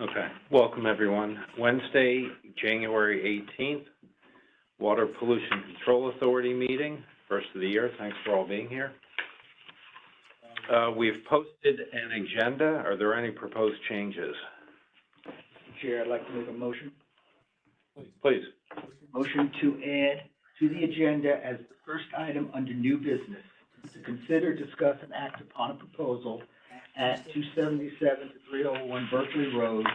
Okay, welcome everyone. Wednesday, January 18th, Water Pollution Control Authority meeting, first of the year. Thanks for all being here. We've posted an agenda. Are there any proposed changes? Chair, I'd like to make a motion. Please. Motion to add to the agenda as the first item under new business, to consider, discuss, and act upon a proposal at 277 to 301 Berkeley Road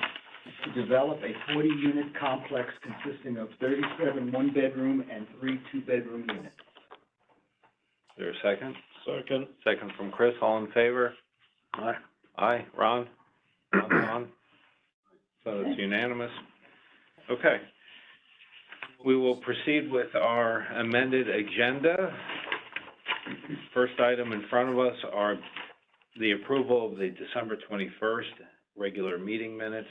to develop a 40-unit complex consisting of 37 one-bedroom and 3 two-bedroom units. Is there a second? Second. Second from Chris. All in favor? Aye. Aye. Ron? Ron? So it's unanimous. Okay. We will proceed with our amended agenda. First item in front of us are the approval of the December 21st regular meeting minutes.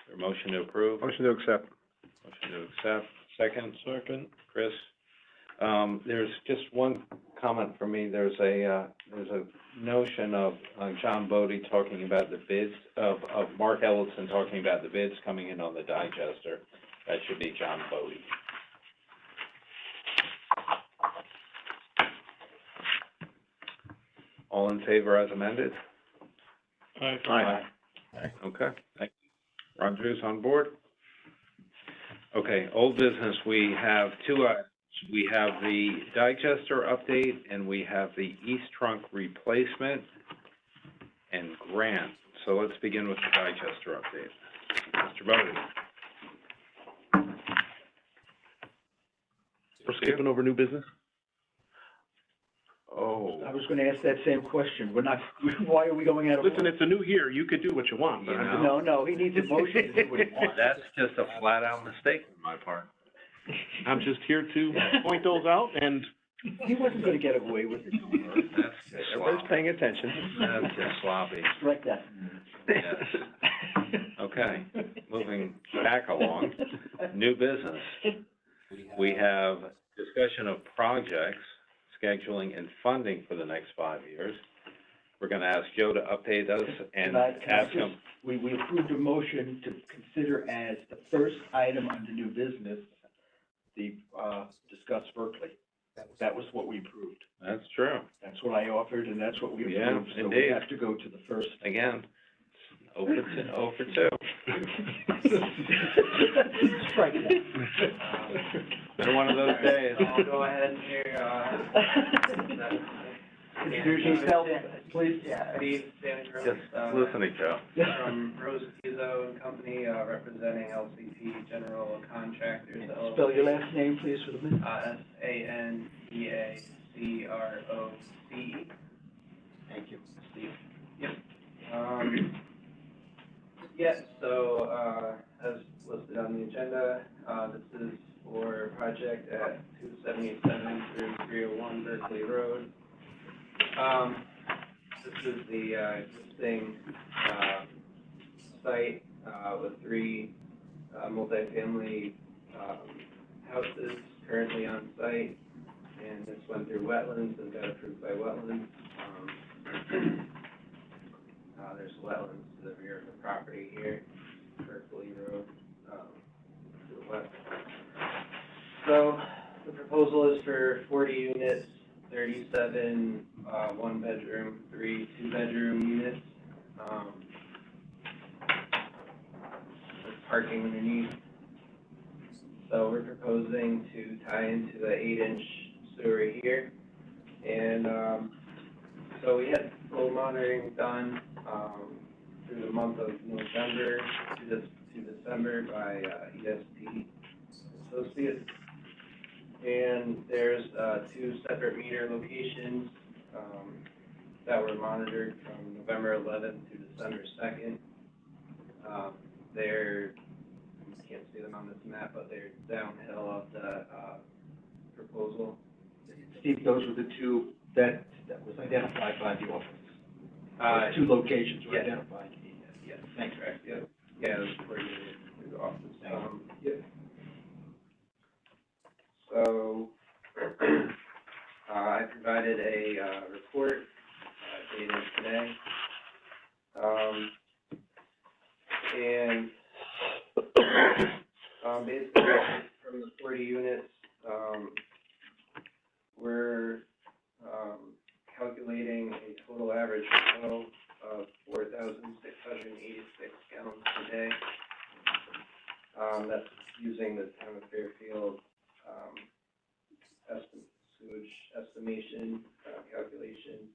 Is there a motion to approve? Motion to accept. Motion to accept. Second? Second. Chris? There's just one comment from me. There's a notion of John Bodie talking about the bids, of Mark Ellison talking about the bids coming in on the digester. That should be John Bodie. All in favor as amended? Aye. Aye. Okay, thank you. Roger's on board. Okay, old business, we have two items. We have the digester update and we have the east trunk replacement and grant. So let's begin with the digester update. Mr. Bodie. We're skipping over new business? Oh. I was going to ask that same question. We're not, why are we going out of Listen, order? it's a new year. You could do what you want, but You I'm know? No, he needs a motion to do what he wants. That's just a flat out mistake on my part. just here to point those out, and He wasn't going to get away with it. That's just everybody's sloppy. paying attention. That's just sloppy. Strike that. Yes. Okay, moving back along, new business. We have discussion of projects, scheduling, and funding for the next 5 years. We're going to ask Joe to update us and Can I ask just- him. We approved a motion to consider as the first item under new business, the, discuss Berkeley. That was what we approved. That's true. That's what I offered, and that's what we Yeah, approved. So we indeed. have to go to the first. Again, 0 for 2. Strike that. Been one of those days. I'll go ahead here, Introduce yourself, please. Yeah, Steve Sanders, Just listening, Joe. from Rose Pizzo and Company, representing LCP General Contractors. Spell your last name, please, for the minute. Saneacroce. Thank you, Steve. So, as listed on the agenda, this is for a project at 277 through 301 Berkeley Road. This is the existing site with 3 multifamily houses currently on site, and this went through wetlands and got approved by wetlands. There's wetlands to the rear of the property here, Berkeley Road, to the west. So the proposal is for 40 units, 37 one-bedroom, 3 two-bedroom units. With parking underneath. So we're proposing to tie into the 8-inch sewer here. And so we had flow monitoring done through the month of November to December by ESP Associates. And there's 2 separate meter locations that were monitored from November 11th to December 2nd. They're, you can't see them on this map, but they're downhill of the proposal. Steve, those were the 2 that was identified by the office. Those 2 locations were yeah. identified. Yes, Thanks. correct, yeah. Yeah, it was coordinated through the office. Yep. So, I provided a report dated today. And, basically, from the 40 units, we're, calculating a total average flow of 4,686 gallons per day. That's using the town of Fairfield, sewage estimation, calculation,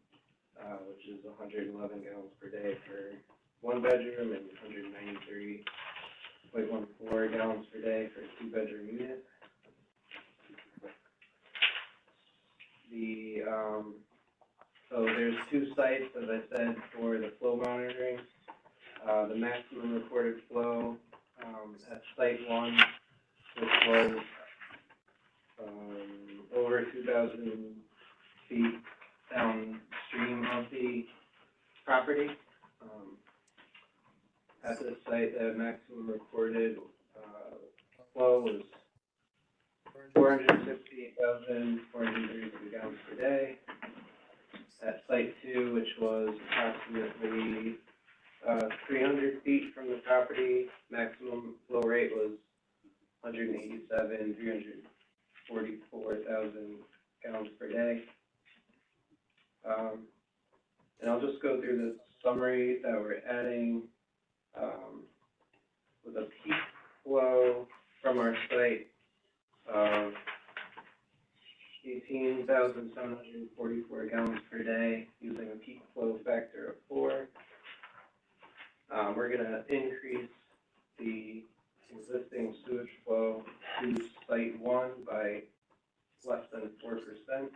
which is 111 gallons per day for one bedroom and 193.14 gallons per day for a two-bedroom unit. So there's two sites, as I said, for the flow monitoring. The maximum recorded flow, at site one, which was, over 2,000 feet downstream of the property. At this site, the maximum recorded, flow was 468,432 gallons per day. At site two, which was approximately 300 feet from the property, maximum flow rate was 344,000 gallons per day. And I'll just go through the summary that we're adding, with a peak flow from our site of 18,744 gallons per day, using a peak flow factor of 4. We're gonna increase the existing sewage flow to site one by less than 4%.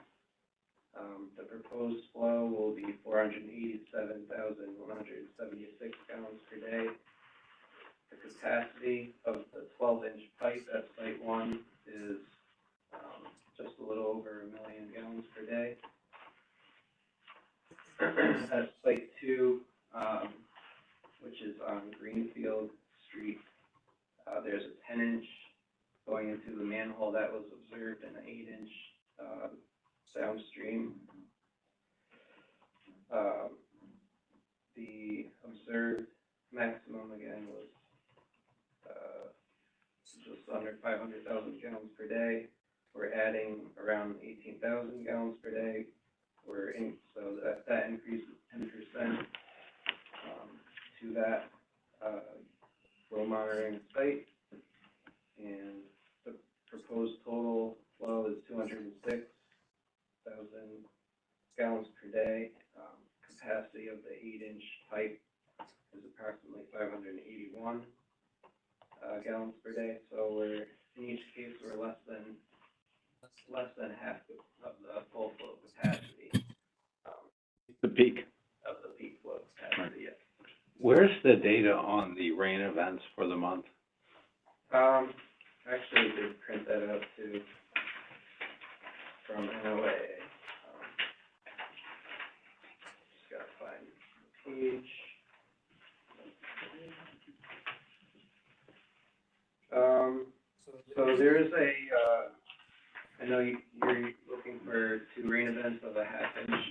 The proposed flow will be 487,176 gallons per day. The capacity of the 12-inch pipe at site one is just a little over 1 million gallons per day. At site two, which is on Greenfield Street, there's a 10-inch going into the manhole that was observed and an 8-inch downstream. The observed maximum again was just under 500,000 gallons per day. We're adding around 18,000 gallons per day. So that increases 10% to that flow monitoring site, and the proposed total flow is 206,000 gallons per day. Capacity of the 8-inch pipe is approximately 581 gallons per day. So we're, in each case, we're less than half of the full flow capacity. The peak. Of the peak flow capacity, yes. Where's the data on the rain events for the month? Actually, I did print that out too, from NOAA. Just gotta find the page. So there is I know you're looking for two rain events of a half inch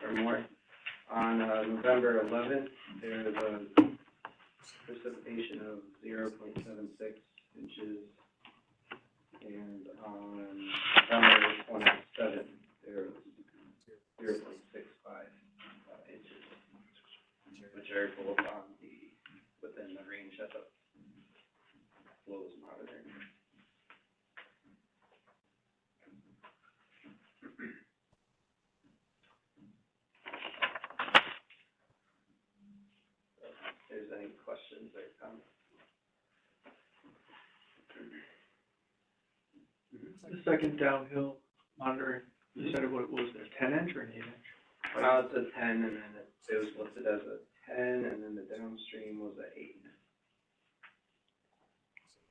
or more. On November 11th, there is a precipitation of 0.76 inches, and on November 27th, there was 0.65 inches, which are both within the range that the flow is monitoring. If there's any questions or comments. The second downhill monitoring, you said what it was, a 10-inch or an 8-inch? It's a 10, and then it was listed as a 10, and then the downstream was a 8.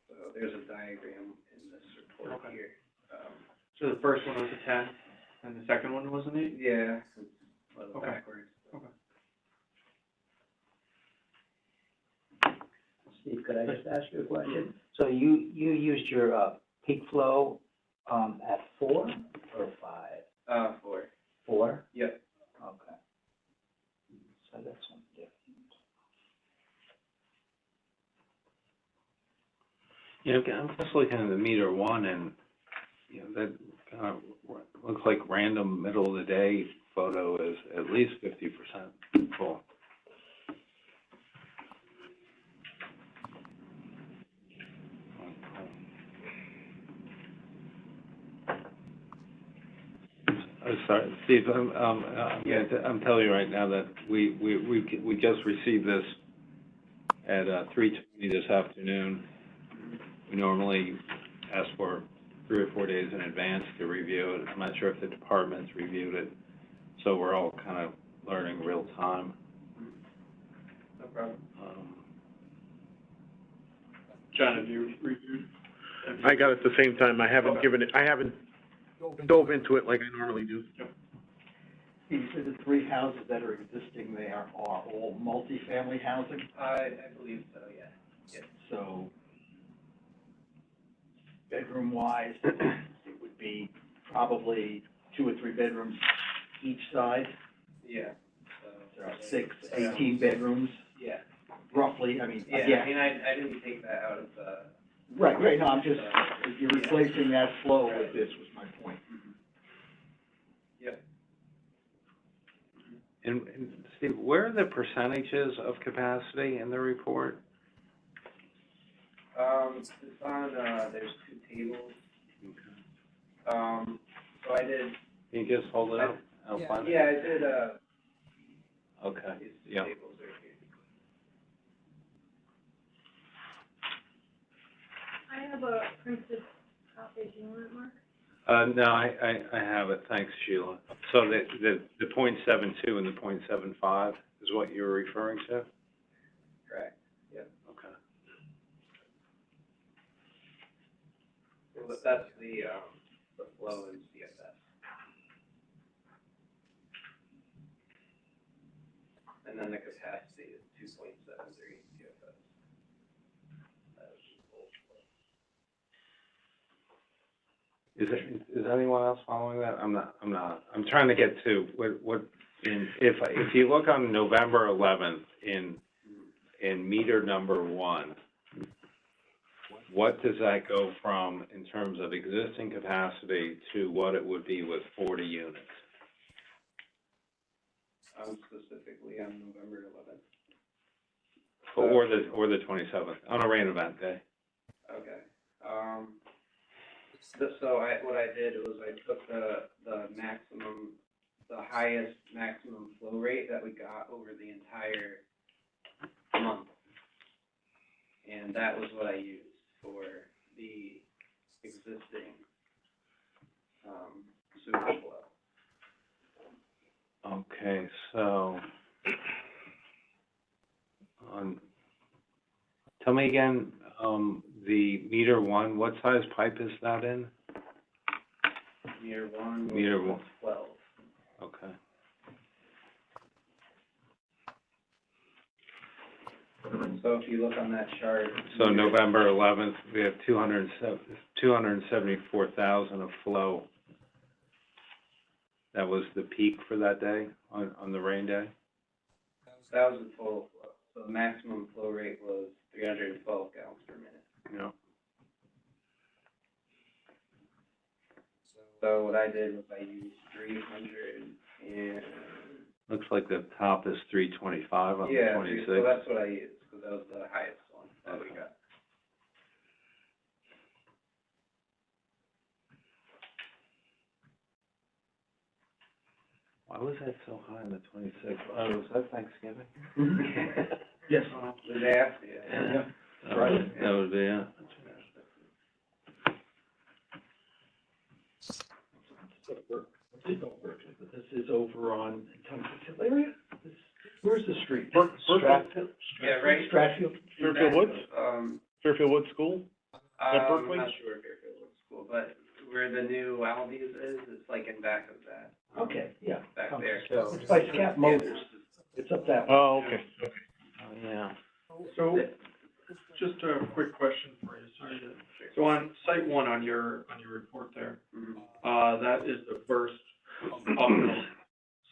So there's a diagram in this report Okay. here. So the first one was a 10, and the second one was an 8? Yeah, it's a little Okay. backwards. Okay. Steve, could I just ask you a question? So you used your, peak flow, at 4 or 5? 4. 4? Yep. Okay. So that's one different. You know, I'm just looking at the meter one and, you know, that kind of looks like random middle of the day photo is at least 50% full. Sorry, Steve, I'm telling you right now that we just received this at 3:20 this afternoon. We normally ask for 3 or 4 days in advance to review it. I'm not sure if the department's reviewed it, so we're all kind of learning real time. No problem. John, have you reviewed? I got it at the same time, I haven't dove into it like I normally do. These are the three houses that are existing there are all multifamily housing, I believe so, yeah. so bedroom-wise, it would be probably 2 or 3 bedrooms each side. Yeah, There are 18 bedrooms, yeah. roughly, I mean, Yeah, I yeah. mean, I didn't take that out of the. Right, no, I'm just, if you're replacing that flow with this was my point. Yep. And Steve, where are the percentages of capacity in the report? It's on, there's 2 tables. So I did. Can you just hold it up? I'll find it. Yeah, I did, Okay, these 2 yeah. tables right here. I have a printed copy, do you want it, Mark? No, I have it, thanks, Sheila. So the .72 and the .75 is what you're referring to? Correct, yep. Okay. Well, that's the flow in CFS. And then the capacity is 2.73 CFS. That was just full flow. Is anyone else following that? I'm not. I'm trying to get to if you look on November 11th in meter number 1, what does that go from in terms of existing capacity to what it would be with 40 units? Specifically on November 11th. Or the 27th, on a rain event day. Okay, what I did was I took the highest maximum flow rate that we got over the entire month. And that was what I used for the existing, sewage flow. Okay, so, tell me again, the meter 1, what size pipe is that in? Meter 1 Meter was 1. 12. Okay. So if you look on that chart. So November 11th, we have 274,000 of flow. That was the peak for that day, on the rain day? That was the total flow. So the maximum flow rate was 312 gallons per minute. Yeah. So what I did was I used 300 and. Looks like the top is 325 on the Yeah, 26th. so that's what I used, because that was the highest one that we got. Why was that so high on the 26th? Oh, was that Thanksgiving? Yes. The day after, yeah. Right. That would be, yeah. But this is over on Tunbridge area? Where's the street? Stratfield? Yeah, right. Stratfield? Fairfield Woods? Um, Fairfield Woods School? At Berkeley? I'm not sure if Fairfield Woods School, but where the new Aldi's is, it's like in back of that, Okay, yeah. back there, so. It's by Scat Motors. It's up that way. Oh, okay. Oh, yeah. So, just a quick question for you, sorry to, so on site 1 on your report there, Mhm. that is the first uphill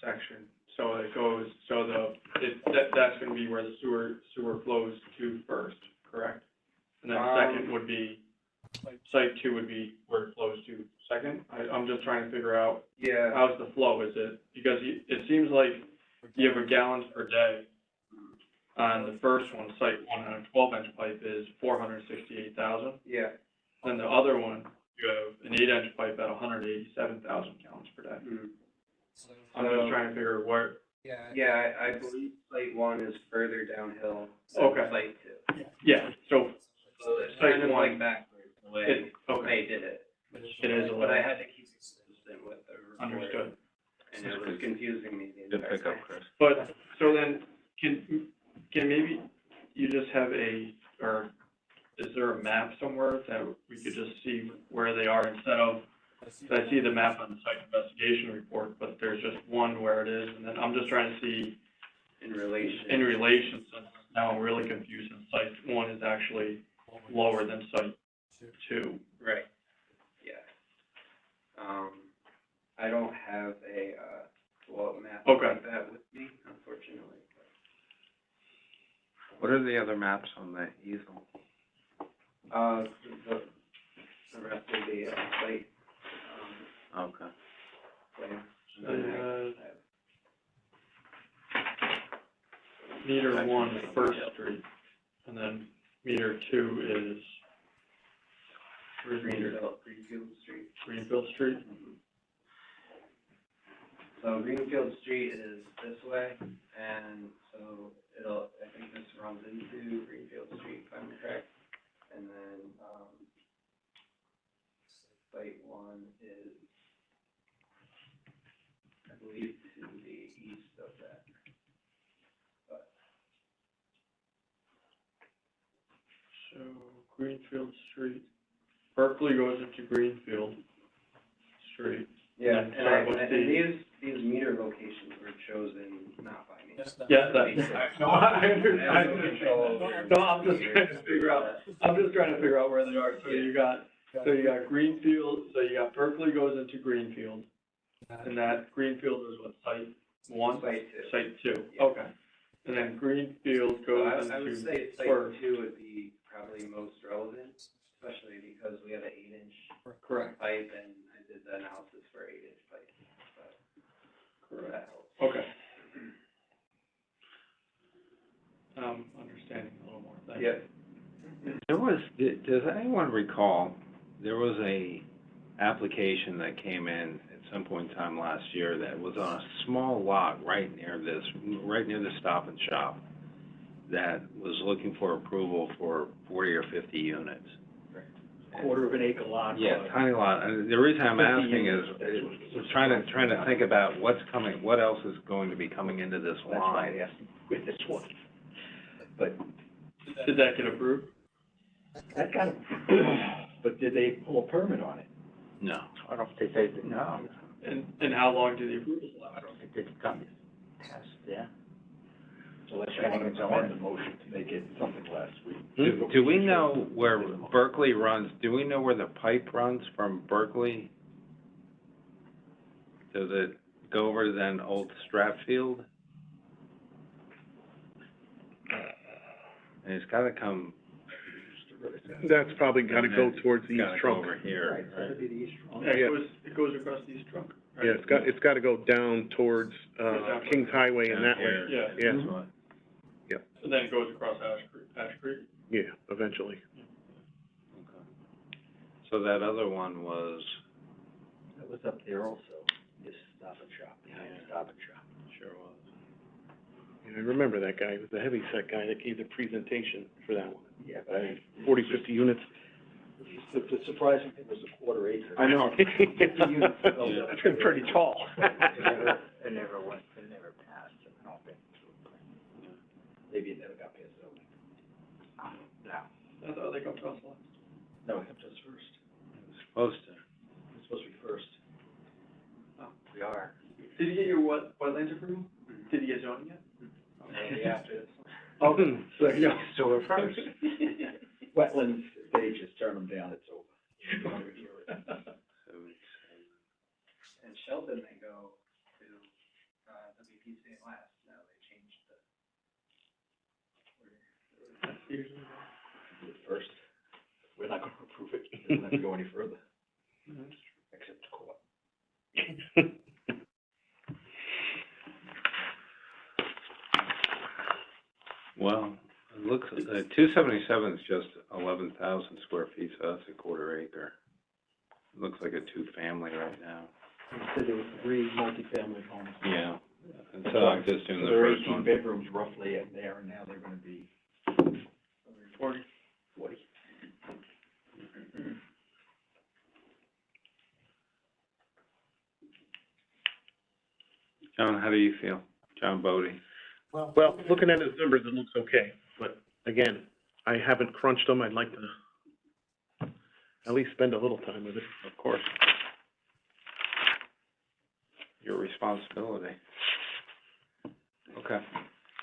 section. So it goes, that's gonna be where the sewer flows to first, correct? And then Um, second would be site two would be where it flows to second. I'm just trying to figure out, Yeah, how's the flow? Is it, because it seems like you have a gallons per day on the first one, site one, on a 12-inch pipe is 468,000. yeah. Then the other one, you have an 8-inch pipe at 187,000 gallons per day. Mhm. I'm just trying to figure where, Yeah, I believe site one is further downhill than Okay. site two. yeah, so So it's Site kind of one- like backwards, the way it, okay, they did it. it is a But I little, had to keep it consistent with the report. understood. And it was confusing me the Good entire pickup, time. Chris. But, so then, can maybe you just have or is there a map somewhere that we could just see where they are instead of, I see the map on the site investigation report, but there's just one where it is, and then I'm just trying to see In relation. in relation, since now I'm really confused, and site one is actually lower than site two. Right, yeah. I don't have a, flow map Okay. like that with me, unfortunately. What are the other maps on the easel? The rest of the, site, Okay. plan. Meter one, First Street, and then meter two is, where's meter, Greenfield Street. Greenfield Street? So Greenfield Street is this way, and so I think this runs into Greenfield Street, if I'm correct. And then, site one is, I believe, to the east of that. But, So Greenfield Street, Berkeley goes into Greenfield Street. yeah, And and sorry, what's these meter locations were chosen not by me. Yeah, no, I understand. I have no control over No, I'm just meters. trying to figure out where they are. So you got Greenfield, so you got Berkeley goes into Greenfield, and that Greenfield is what, site one? Site two. Site two, Yeah. okay. And then Greenfield So goes I would into say site First. two would be probably most relevant, especially because we have an 8-inch Correct, pipe, and I did the analysis for 8-inch pipe, but correct. that helps. Okay. Understanding a little more, thank you. Yeah. Does anyone recall, there was a application that came in at some point in time last year that was on a small lot right near the Stop and Shop, that was looking for approval for 40 or 50 units. Quarter of an acre lot. Yeah, tiny lot. And the reason I'm 50 asking is, units, that's trying to think about what's coming, what else is going to be coming into this That's why line. I asked with this one. But Did that get approved? that kind of, but did they pull a permit on it? No. I don't think they did, no. And how long do the approvals I last? don't think they come past, yeah. So let's amend the motion to make it something last week. Do we know where Berkeley runs, do we know where the pipe runs from Berkeley? Does it go over to then Old Stratfield? And it's gotta come, That's probably gotta go towards the gotta east go trunk. over here, right? That'd be the east front. Yeah, it goes across the east trunk, right? Yeah, it's gotta go down towards, Kings Highway and that way. Down here. Yeah. Yeah. That's what- And then it goes across Ash Creek? Yeah, eventually. okay. So that other one was, That was up there also, this Stop and Shop, behind the Stop and Shop. sure was. And I remember that guy, it was the heavyset guy that gave the presentation for that one. Yeah, but I mean, 40, 50 units. the surprising thing was a quarter acre. I know. Yeah. That's pretty tall. It never passed, I don't think. Maybe it never got passed over. No, I thought they got to us last. no, it comes to us first. It was supposed to. It's supposed to be first. Oh. We are. Did you get your wetlands approval? Did you get zoning yet? Maybe after this. Oh, so, yeah. So we're first. Wetlands, they just turn them down, it's over. And Sheldon, they go to, WPCA last, now they changed the. Usually. First, we're not gonna approve it. Don't have to go any further, except to court. Well, it looks, 277 is just 11,000 square feet, so that's a quarter acre. It looks like a two-family right now. So there were 3 multifamily homes. Yeah, and so I'm just doing the There are first one. 18 bedrooms roughly in there, and now they're gonna be 40. John, how do you feel? John Bodie? Well, looking at his numbers, it looks okay, but again, I haven't crunched them. I'd like to at least spend a little time with it. Of course. Your responsibility. Okay.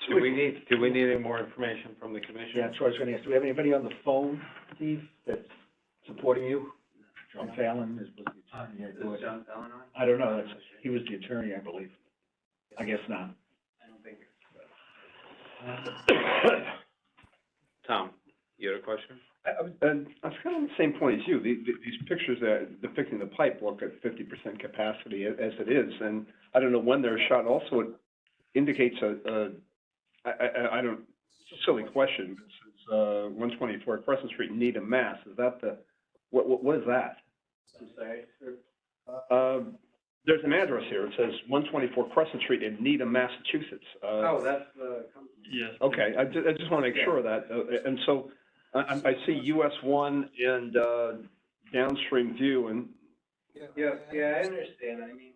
Do we need any more information from the commission? Yeah, that's what I was gonna ask. Do we have anybody on the phone, Steve, that's supporting you? John Fallon was the attorney, I thought. Is John Fallon on? I don't know, he was the attorney, I believe. I guess not. I don't think Tom, you had a question? I was kind of on the same point as you. These pictures that depicting the pipe look at 50% capacity as it is, and I don't know when they're shot. Also, it indicates I don't, silly question. It says, 124 Crescent Street, Needham, Mass. Is that what is that? I'm sorry. There's an address here. It says 124 Crescent Street in Needham, Massachusetts. Oh, that's the company. Yes. Okay, I just want to make sure of that. And so, I see US 1 and, downstream view, and, Yeah, I understand. I mean,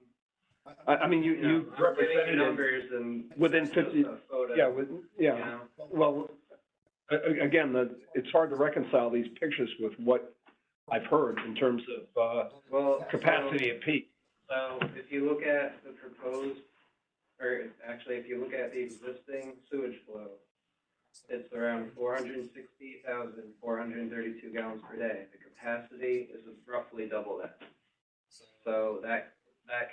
I mean, you we're getting represented it numbers and. within just 50 a photo, yeah, you yeah. know? Well, again, it's hard to reconcile these pictures with what I've heard in terms of, Well, capacity at peak. So if you look at the proposed, or actually, if you look at the existing sewage flow, it's around 460,432 gallons per day. The capacity is roughly double that. So that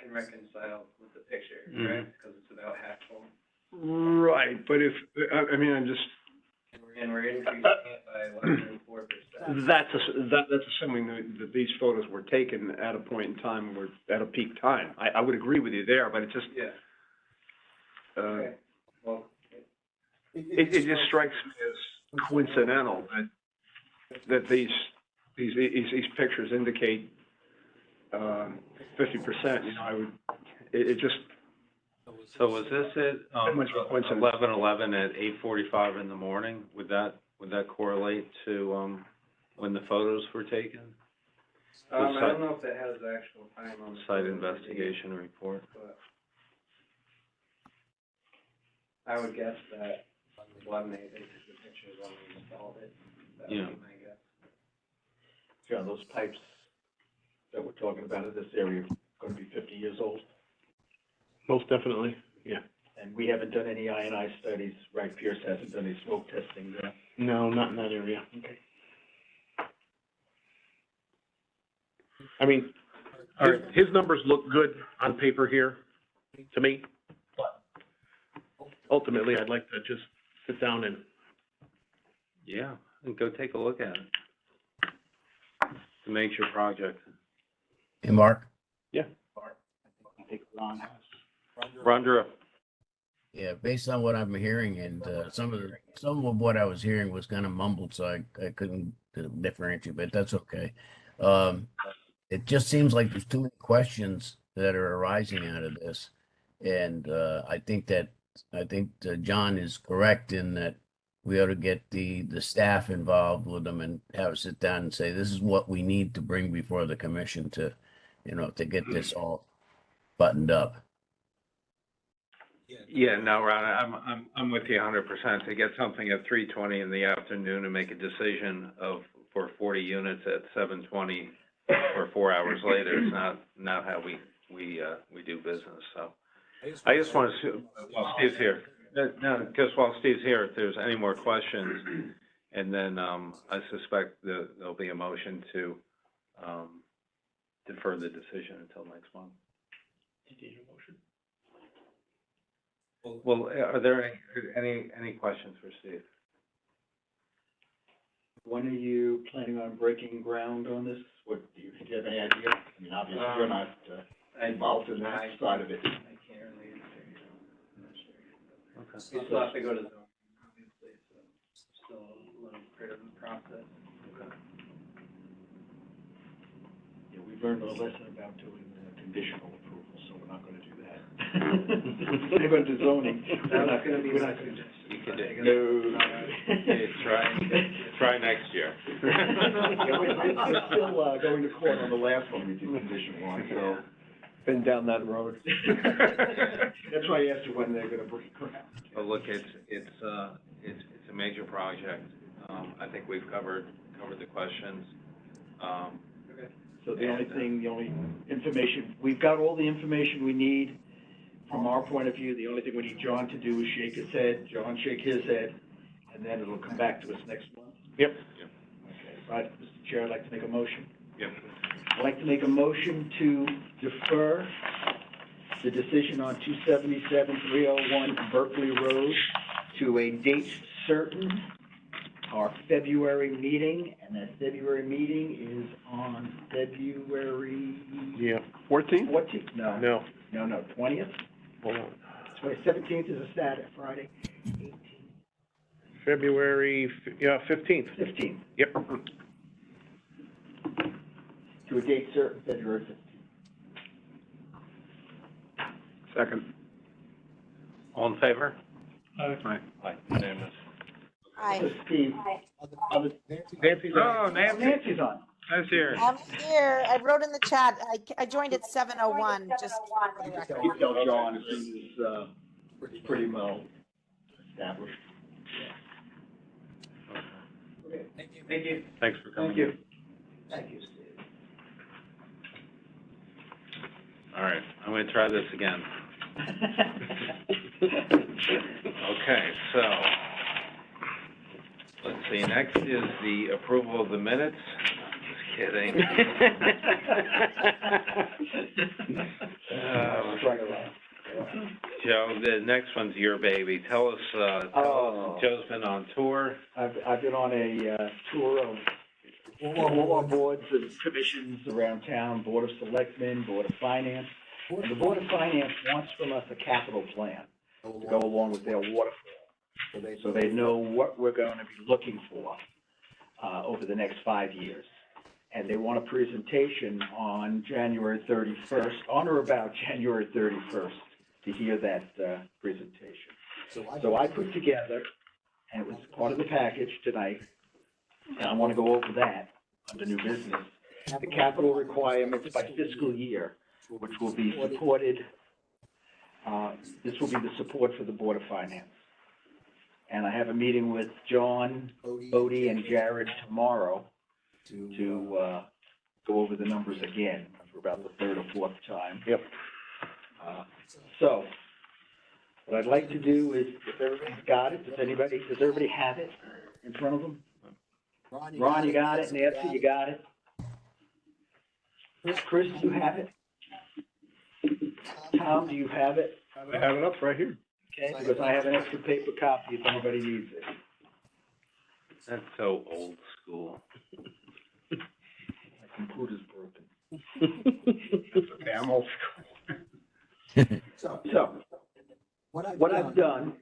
can reconcile with the picture, right? Because it's about half full. Right, but if, I mean, I'm just, And we're increasing it by less than 4%. that's assuming that these photos were taken at a point in time where, at a peak time. I would agree with you there, but it just, Yeah, okay. Well, it just strikes me as coincidental that these pictures indicate, 50%, you know, it just, So was this it, How much of a coincidence? 11/11 at 8:45 in the morning? Would that correlate to, when the photos were taken? I don't know if it has the actual time on the. Site investigation report? But I would guess that when they took the pictures when they installed it, that would Yeah. be my guess. John, those pipes that we're talking about in this area are gonna be 50 years old, Most definitely, yeah. and we haven't done any I&I studies, right? Pierce hasn't done any smoke testing there. No, not in that area. Okay. I mean, his numbers look good on paper here, to me. But ultimately, I'd like to just sit down and, Yeah, and go take a look at it. To make your project. Hey, Mark? I think Ron has. Rondra, Yeah, based on what I'm hearing and some of what I was hearing was kind of mumbled, so I couldn't differentiate, but that's okay. It just seems like there's too many questions that are arising out of this. And I think that John is correct in that we ought to get the staff involved with them and have a sit down and say, this is what we need to bring before the commission to, to get this all buttoned up. yeah, no, Ron, I'm with you 100%. To get something at 3:20 in the afternoon and make a decision for 40 units at 7:20 or 4 hours later is not how we do business, so. I just want to, while Steve's here, no, just while Steve's here, if there's any more questions, and then, I suspect there'll be a motion to, defer the decision until next month. Well, are there any questions for Steve? When are you planning on breaking ground on this? What, do you have any idea? I mean, obviously, you're not, involved in that side of it. I can't really answer, you know, I'm not sure. We still have to go to zoning, obviously, so still a little bit of the process. Yeah, we've learned a lesson about doing conditional approval, so we're not gonna do that. We're gonna do zoning. We're not gonna be, we're not gonna. You can do, No. okay, try next year. Yeah, we're still, going to court on the last one we did conditional on, so. Been down that road. That's why I asked you when they're gonna break ground. But look, it's a major project. I think we've covered the questions. So the only information, we've got all the information we need from our point of view. The only thing we need John to do is shake his head, John shake his head, and then it'll come back to us next month. Yep. Okay, right, Mr. Chair, I'd like to make a motion. Yep. I'd like to make a motion to defer the decision on 277-301 Berkeley Road to a date certain, our February meeting, and that February meeting is on February Yeah. 14th? 14th? No, 20th? hold on. 17th is a Saturday, Friday. 18th, February, 15th. 15th, Yep. to a date certain, February 15th. Second. All in favor? Aye. Aye. Unanimous. So Steve, Nancy's Oh, Nancy, Nancy's on. Nancy's here. I'm here. I wrote in the chat. I joined at 7:01, just for the record. You tell John as soon as, it's pretty well established. Okay. Thank you. Thanks for coming. Thank you. Thank you, Steve. All right, I'm gonna try this again. Okay, so, let's see, next is the approval of the minutes. Just kidding. Joe, the next one's your baby. Tell us, Joe's been on tour. I've been on a, tour of all our boards and commissions around town, Board of Selectmen, Board of Finance. And the Board of Finance wants from us a capital plan to go along with their waterfall. So they know what we're going to be looking for, over the next 5 years. And they want a presentation on January 31st, on or about January 31st, to hear that, presentation. So I put together, and it was part of the package tonight, and I want to go over that under new business. The capital requirements by fiscal year, which will be supported, this will be the support for the Board of Finance. And I have a meeting with John, Bodie, and Jared tomorrow to go over the numbers again for about the third or fourth time. Yep. So, what I'd like to do is, if everybody's got it, does everybody have it in front of them? Ron, you got it? Nancy, you got it? Chris, do you have it? Tom, do you have it? I have it up right here. Okay, because I have an extra paper copy if anybody needs it. That's so old school. My computer's broken. Damn old So, what I've done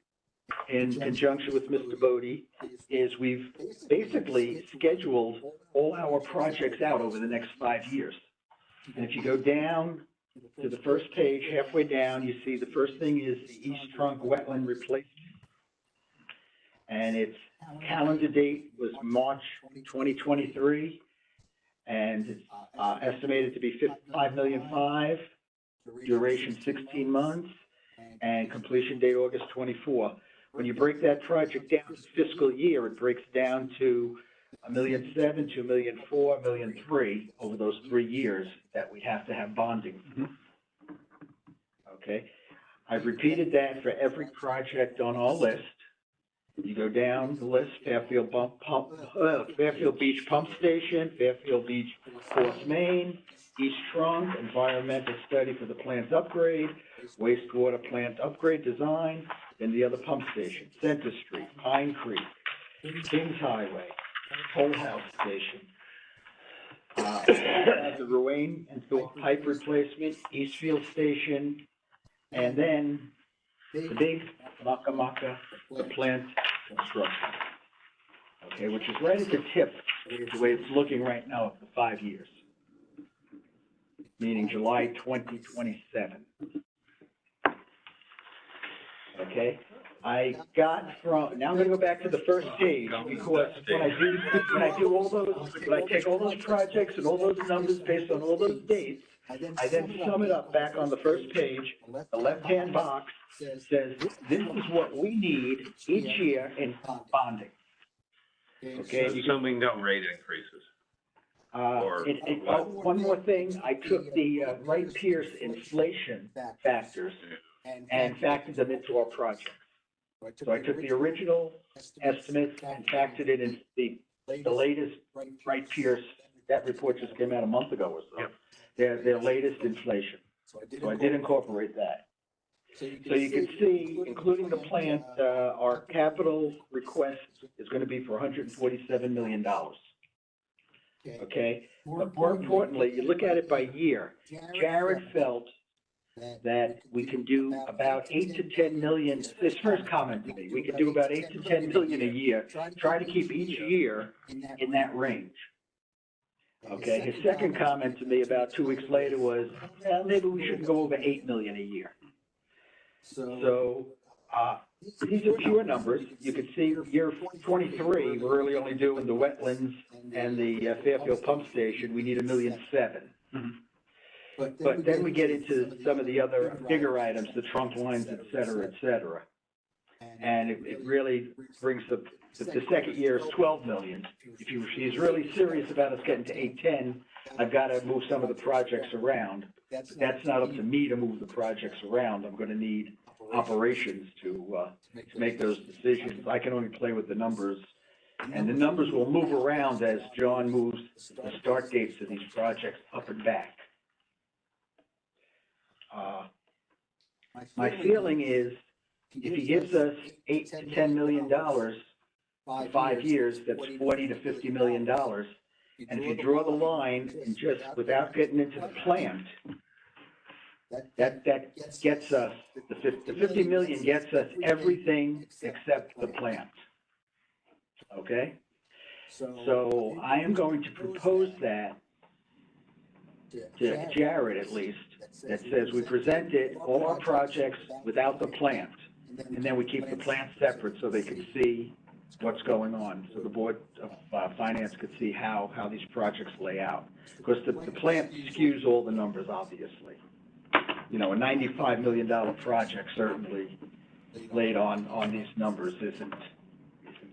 in conjunction with Mr. Bodie is we've basically scheduled all our projects out over the next 5 years. And if you go down to the first page, halfway down, you see the first thing is the East Trunk Wetland Replacement. And its calendar date was March 2023, and it's estimated to be $5.5 million, duration 16 months, and completion date August 24. When you break that project down to fiscal year, it breaks down to $1.7 million, $2.4 million, $1.3 million over those 3 years that we have to have bonding. Okay, I've repeated that for every project on our list. You go down the list: Fairfield Beach Pump Station, Fairfield Beach Force Main, East Trunk, environmental study for the plant upgrade, wastewater plant upgrade design, and the other pump station, Center Street, Pine Creek, Kings Highway, Toll House Station. We have the Ruane and Thorpe pipe replacement, Eastfield Station, and then the big Maka the plant construction. Okay, which is right at the tip, the way it's looking right now of the 5 years. Meaning July 2027. Okay, I got from, now I'm gonna go back to the first page, because when I do all those, when I take all those projects and all those numbers based on all those dates, I then sum it up back on the first page, the left-hand box says, this is what we need each year in bonding. Okay, you can, Assuming no rate increases. Or one more thing, I took the Wright Pierce inflation factors and factored them into our project. So I took the original estimates and factored it in the latest Wright Pierce, that report just came out a month ago or so. Yep. Their latest inflation. So I did incorporate that. So you can see, including the plant, our capital request is gonna be for $147 million. Okay, but more importantly, you look at it by year. Jared felt that we can do about 8 to 10 million, his first comment to me, we can do about 8 to 10 million a year, try to keep each year in that range. Okay, his second comment to me about 2 weeks later was, well, maybe we shouldn't go over 8 million a year. So, these are pure numbers. You can see year 23, we're really only doing the wetlands and the Fairfield pump station. We need $1.7 million. But then we get into some of the other bigger items, the trunk lines, et cetera. And it really brings the second year is 12 million. If he's really serious about us getting to 810, I've got to move some of the projects around. That's not up to me to move the projects around. I'm gonna need operations to make those decisions. I can only play with the numbers, and the numbers will move around as John moves the start dates of these projects up and back. My feeling is, if he gives us $8 to $10 million for 5 years, that's $40 to $50 million. And if you draw the line and just, without getting into the plant, that gets us, the 50 million gets us everything except the plant. Okay? So I am going to propose that to Jared at least, that says we presented all our projects without the plant. And then we keep the plant separate so they can see what's going on. So the Board of Finance could see how these projects lay out. Because the plant skews all the numbers, obviously. You know, a $95 million project certainly laid on these numbers isn't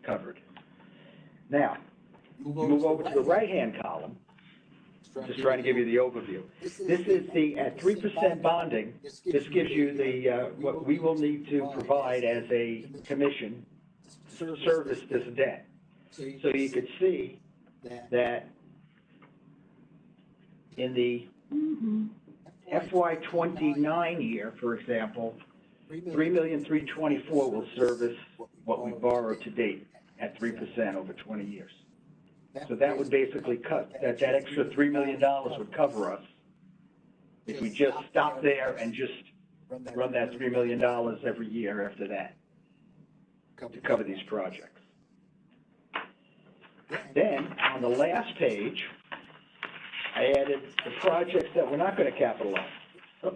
covered. Now, move over to the right-hand column. Just trying to give you the overview. This is the, at 3% bonding, this gives you the, what we will need to provide as a commission to service this debt. So you could see that in the FY29 year, for example, $3,324,000 will service what we borrowed to date at 3% over 20 years. So that would basically cut, that extra $3 million would cover us if we just stop there and just run that $3 million every year after that to cover these projects. Then, on the last page, I added the projects that we're not going to capitalize. Oh,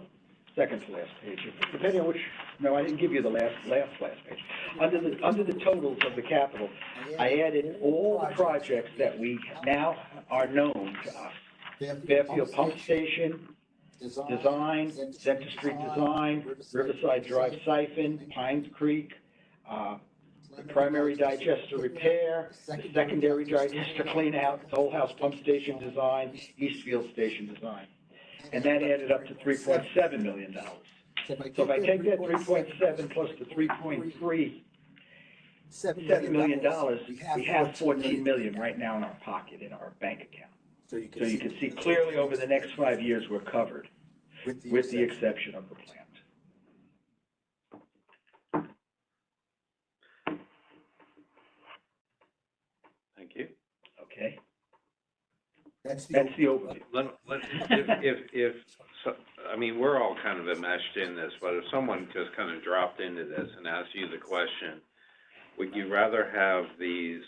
second to last page, depending on which, no, I didn't give you the last page. Under the totals of the capital, I added all the projects that we now are known to us. Fairfield Pump Station, design, Center Street design, Riverside Drive siphon, Pines Creek, the primary digester repair, the secondary digester clean out, Toll House Pump Station design, Eastfield Station design. And that added up to $3.7 million. So if I take that 3.7 plus the 3.3, $7 million, we have 14 million right now in our pocket, in our bank account. So you can see clearly over the next 5 years, we're covered, with the exception of the plant. Thank you. Okay? That's That's the overview. I mean, we're all kind of enmeshed in this, but if someone just kind of dropped into this and asked you the question, would you rather have these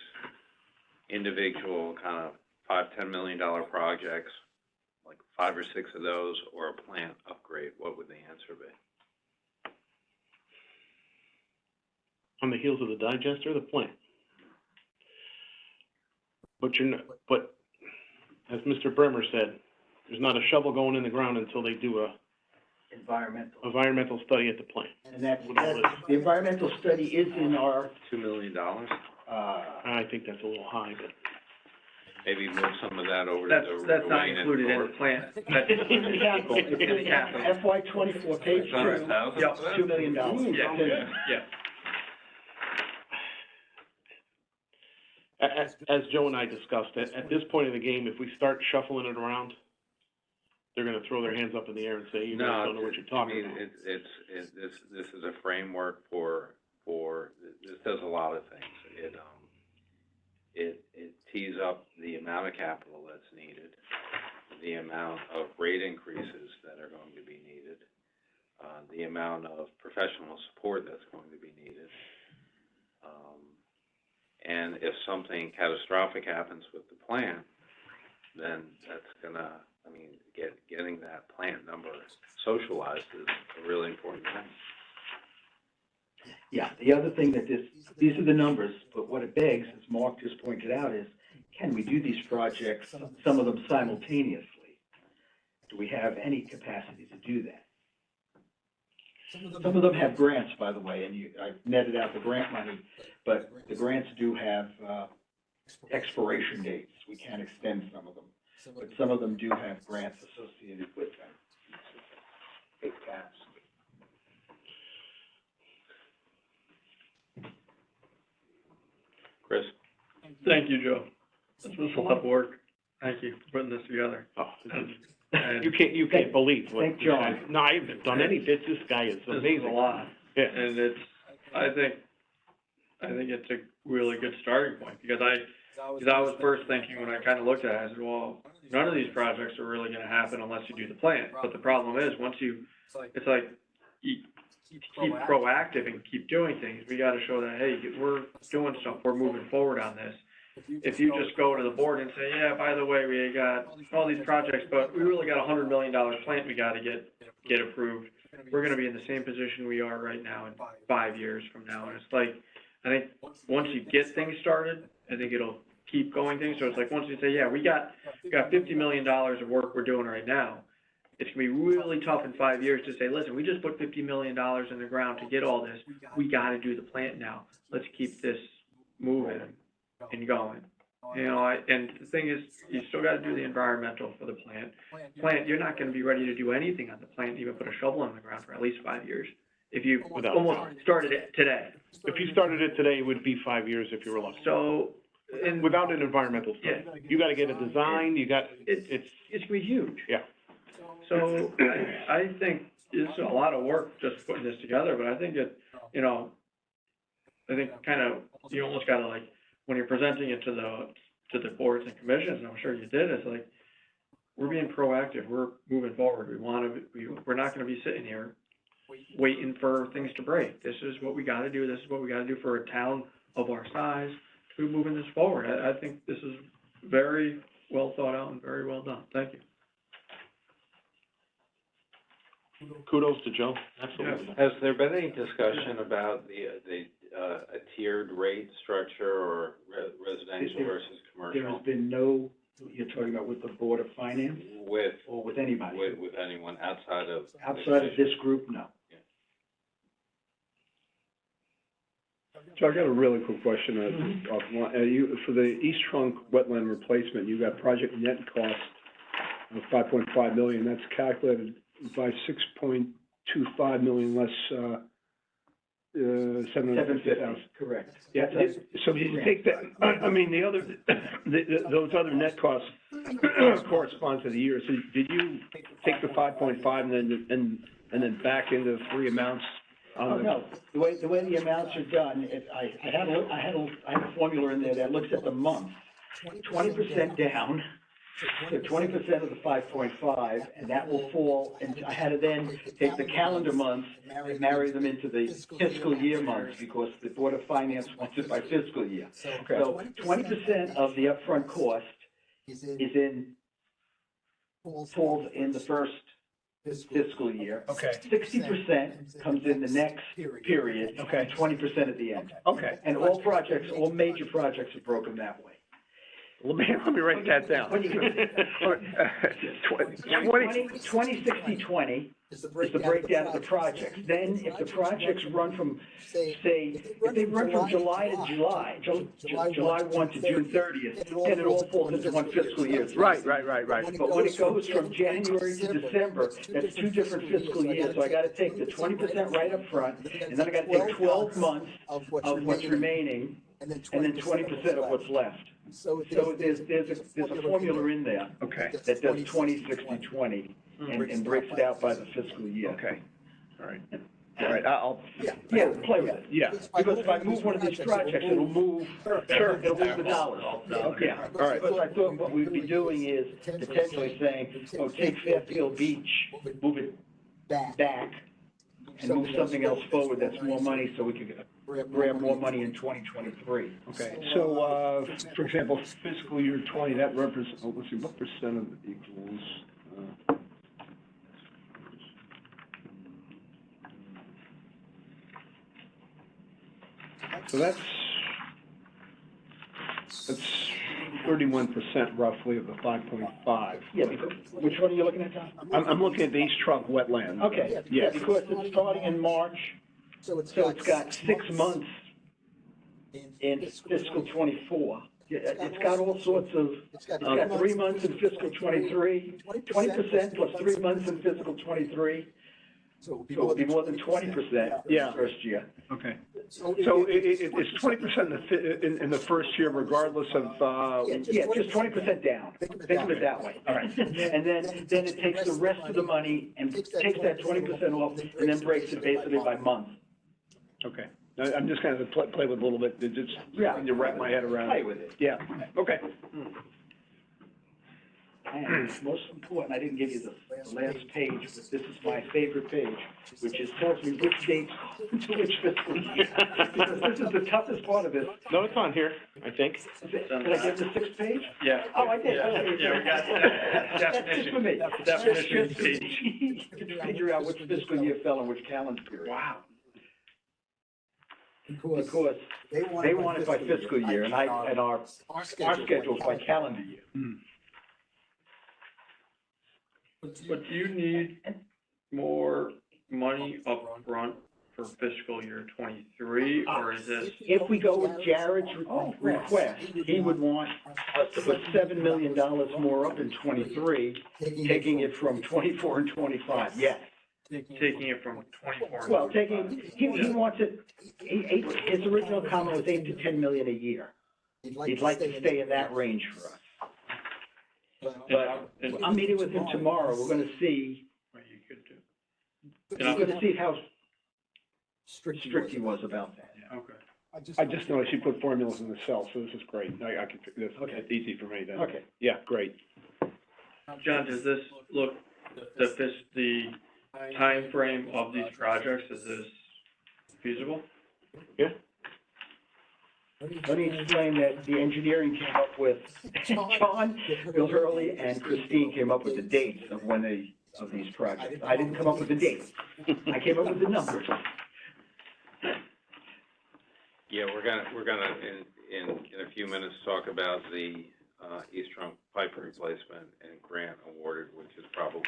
individual kind of $5-10 million projects, like 5 or 6 of those, or a plant upgrade? What would the answer be? On the heels of the digester, the plant. But but as Mr. Bremer said, there's not a shovel going in the ground until they do a environmental study at the plant. And that's, the environmental study is in our, $2 million? I think that's a little high, but. Maybe move some of that over to That's, the. that's not Wayne and included in the Thorpe. plan. it's in the capital, it's in the capital, FY 24, page 2, Yep. $2 million. Yeah, yeah. As Joe and I discussed, at this point in the game, if we start shuffling it around, they're gonna throw their hands up in the air and say, you guys don't know what you're talking about. This is a framework for, this does a lot of things. It tees up the amount of capital that's needed, the amount of rate increases that are going to be needed, the amount of professional support that's going to be needed. And if something catastrophic happens with the plant, then that's gonna, I mean, getting that plant number socialized is a really important thing. Yeah, the other thing that these are the numbers, but what it begs, as Mark just pointed out, is can we do these projects, some of them simultaneously? Do we have any capacity to do that? Some of them have grants, by the way, and I've netted out the grant money, but the grants do have, expiration dates. We can't extend some of them, but some of them do have grants associated with them. Big caps. Chris? Thank you, Joe. This was a lot of work. Thank you for putting this together. Oh, And you can't believe what. Thank John. No, I haven't done any, this guy is this is amazing. a lot. Yeah. And it's, I think it's a really good starting point, because I was first thinking when I kind of looked at it, I said, well, none of these projects are really gonna happen unless you do the plan. But the problem is, once you, it's like, you keep proactive and keep doing things. We gotta show that, hey, we're doing stuff, we're moving forward on this. If you just go to the board and say, yeah, by the way, we got all these projects, but we really got $100 million plant we gotta get approved, we're gonna be in the same position we are right now in 5 years from now. And it's like, I think once you get things started, I think it'll keep going things. So it's like, once you say, yeah, we got $50 million of work we're doing right now, it's gonna be really tough in 5 years to say, listen, we just put $50 million in the ground to get all this. We gotta do the plant now. Let's keep this moving and going. You know, and the thing is, you still gotta do the environmental for the plant. Plant, you're not gonna be ready to do anything on the plant, even put a shovel in the ground for at least 5 years. If you almost started it today. If you started it today, it would be 5 years if you were lucky. So, and Without an environmental study. Yeah. You gotta get a design, it's gonna be huge. Yeah. So I think it's a lot of work just putting this together, but I think it, you know, I think kind of, you almost gotta like, when you're presenting it to the boards and commissions, and I'm sure you did, it's like, we're being proactive, we're moving forward, we're not gonna be sitting here waiting for things to break. This is what we gotta do, this is what we gotta do for a town of our size to be moving this forward. I think this is very well thought out and very well done. Thank you. Kudos to Joe, absolutely. Has there been any discussion about a tiered rate structure or residential versus There commercial? has been no, you're talking about with the Board of Finance With, or with anybody? with anyone outside of? Outside of this group, no. So I got a really quick question, for the East Trunk wetland replacement, you got project net cost of $5.5 million, that's calculated by $6.25 million less, $750,000. Correct. Yeah, so did you take that, I mean, the other, those other net costs correspond to the year, so did you take the 5.5 and then back into the three amounts? Oh, no, the way the amounts are done, I have a formula in there that looks at the month, 20% down, so 20% of the 5.5, and that will fall, and I had to then take the calendar months and marry them into the fiscal year months, because the Board of Finance wants it by fiscal year. Okay. So 20% of the upfront cost falls in the first fiscal year. Okay. 60% comes in the next period. Okay. And 20% at the end. Okay. And all projects, all major projects are broken that way. Let me write that down. When you go- 20/60/20 is the breakdown of the projects. Then if the projects run from, say, if they run from July to July, July 1 to June 30th, then it all falls into one fiscal year. Right. But when it goes from January to December, that's two different fiscal years. So I gotta take the 20% right up front, and then I gotta take 12 months of what's remaining, and then 20% of what's left. So there's a formula in there Okay. that does 20/60/20 and breaks it out by the fiscal year. Okay. All right, I'll, Yeah, play with it. yeah. Because if I move one of these projects, it'll move, it'll move the dollars. Okay. Yeah, All right. because I thought what we'd be doing is potentially saying, oh, take Fairfield Beach, move it back, and move something else forward that's more money, so we could grab more money in 2023. Okay, so, for example, fiscal year 20, that represents, let's see, what percent of it equals, so that's 31% roughly of the 5.5. Yeah, because, which one are you looking at, Tom? I'm looking at the East Trunk wetland. Okay, yeah, because it's starting in March, so it's got 6 months in fiscal '24. Yeah, it's got all sorts of, it's got 3 months in fiscal '23, 20% plus 3 months in fiscal '23. So it would be more than 20% Yeah. first year. Okay. So it's 20% in the first year regardless of, Yeah, just 20% down. Think of it that way. All right. And then it takes the rest of the money and takes that 20% off and then breaks it basically by month. okay. I'm just kind of play with it a little bit, just trying to wrap my head around. Play with it. Yeah, okay. And most important, I didn't give you the last page, but this is my favorite page, which is tells me which dates to which fiscal year. Because this is the toughest part of this. No, it's on here, I think. Did I give the 6th page? Yeah. Oh, I did. Yeah, we got that. That's just for me. Definition Just page. to figure out which fiscal year fell in which calendar period. Wow. Because they want it by fiscal year, and our schedule is by calendar year. But do you need more money up front for fiscal year '23, or is this? If we go with Jared's request, he would want us to put $7 million more up in '23, taking it from '24 and '25, yes. Taking it from 24. Well, he wants it, his original comment was 8 to 10 million a year. He'd like to stay in that range for us. But I'm meeting with him tomorrow, we're gonna see, What you could do. we're gonna see how strict he was about that. Okay. I just noticed you put formulas in the cell, so this is great. I can, this, Okay. it's easy for me then. Okay. Yeah, great. John, does this look, the time frame of these projects, is this feasible? Let me explain that the engineering came up with, John, Bill Hurley, and Christine came up with the dates of of these projects. I didn't come up with the dates. I came up with the numbers. Yeah, we're gonna, in a few minutes, talk about the, East Trunk pipe replacement and grant awarded, which is probably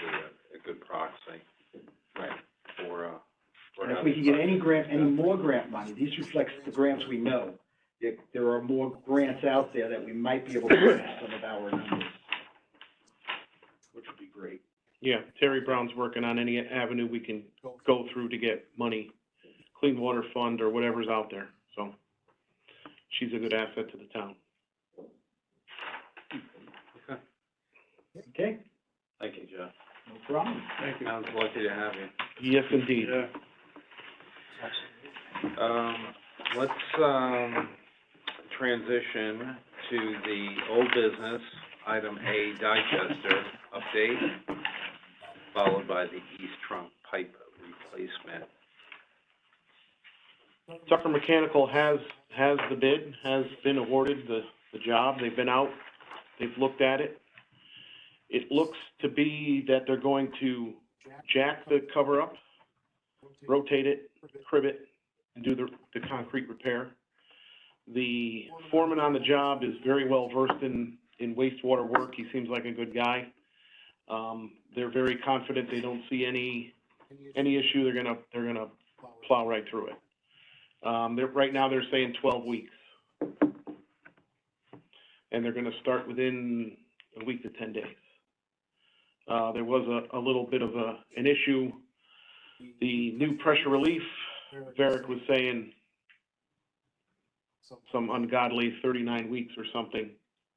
a good proxy. Right. For And if we can get any more grant money, these reflects the grants we know. There are more grants out there that we might be able to use some of our numbers, which would be great. Yeah, Terry Brown's working on any avenue we can go through to get money, Clean Water Fund or whatever's out there, so she's a good asset to the town. Okay? Thank you, Jeff. No problem. Thank you. Sounds lucky to have you. Yes, indeed. Yeah. Let's, transition to the old business, item A, digester update, followed by the east trunk pipe replacement. Tucker Mechanical has the bid, has been awarded the job. They've been out, they've looked at it. It looks to be that they're going to jack the cover up, rotate it, crib it, and do the concrete repair. The foreman on the job is very well versed in wastewater work. He seems like a good guy. They're very confident. They don't see any issue. They're gonna plow right through it. Right now they're saying 12 weeks. And they're gonna start within a week to 10 days. There was a little bit of an issue. The new pressure relief, Varick was saying some ungodly 39 weeks or something.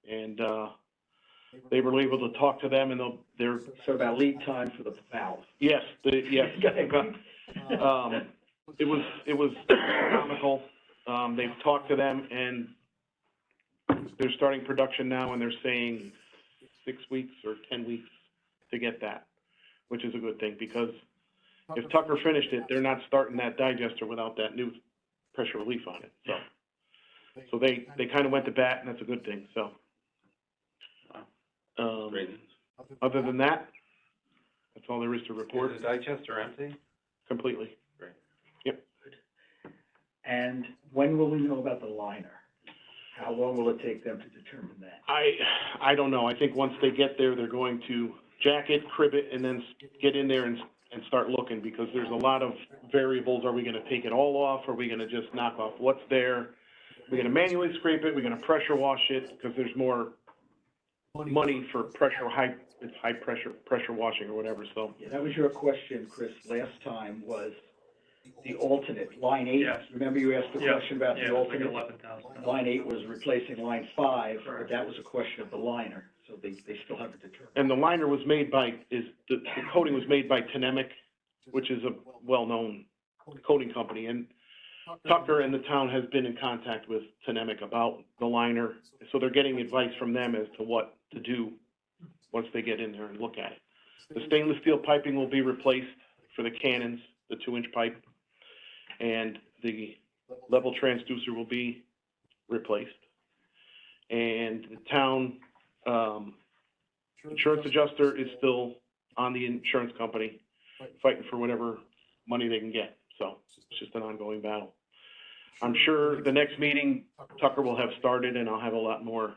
And, they were able to talk to them and they're. So about lead time for the valve. Yes, yes. It was economical. They've talked to them and they're starting production now and they're saying 6 weeks or 10 weeks to get that, which is a good thing because if Tucker finished it, they're not starting that digester without that new pressure relief on it. So they kind of went to bat and that's a good thing, so. Great. Other than that, that's all there is to report. Is the digester empty? Completely. Great. Yep. And when will we know about the liner? How long will it take them to determine that? I don't know. I think once they get there, they're going to jack it, crib it, and then get in there and start looking because there's a lot of variables. Are we gonna take it all off? Are we gonna just knock off what's there? We're gonna manually scrape it, we're gonna pressure wash it, because there's more money for high pressure washing or whatever, so. Yeah, that was your question, Chris, last time was the alternate, line 8. Yes. Remember you asked the question about the Yeah, alternate? it's like 11,000. Line 8 was replacing line 5, but Correct. that was a question of the liner, so they still haven't determined. And the liner was made by, the coating was made by Tenemic, which is a well-known coating company, and Tucker and the town has been in contact with Tenemic about the liner, so they're getting advice from them as to what to do once they get in there and look at it. The stainless steel piping will be replaced for the cannons, the 2-inch pipe, and the level transducer will be replaced. And the town, insurance adjuster is still on the insurance company, fighting for whatever money they can get, so it's just an ongoing battle. I'm sure the next meeting, Tucker will have started and I'll have a lot more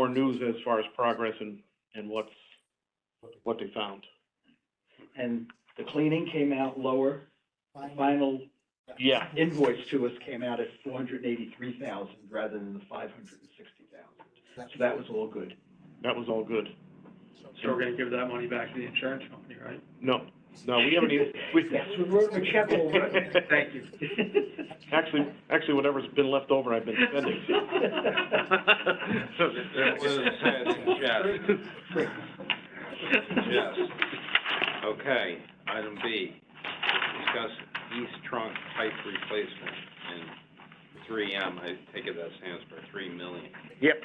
news as far as progress and what they found. And the cleaning came out lower, final Yeah, invoice to us came out at 483,000 rather than the 560,000. So that was all good. that was all good. So we're gonna give that money back to the insurance company, right? No, we haven't even, Yes, we wrote a check over. Thank you. actually, whatever's been left over, I've been spending. That was yes. Yes. Okay, item B, discuss east trunk pipe replacement and 3M, I take it that stands for 3 million Yep,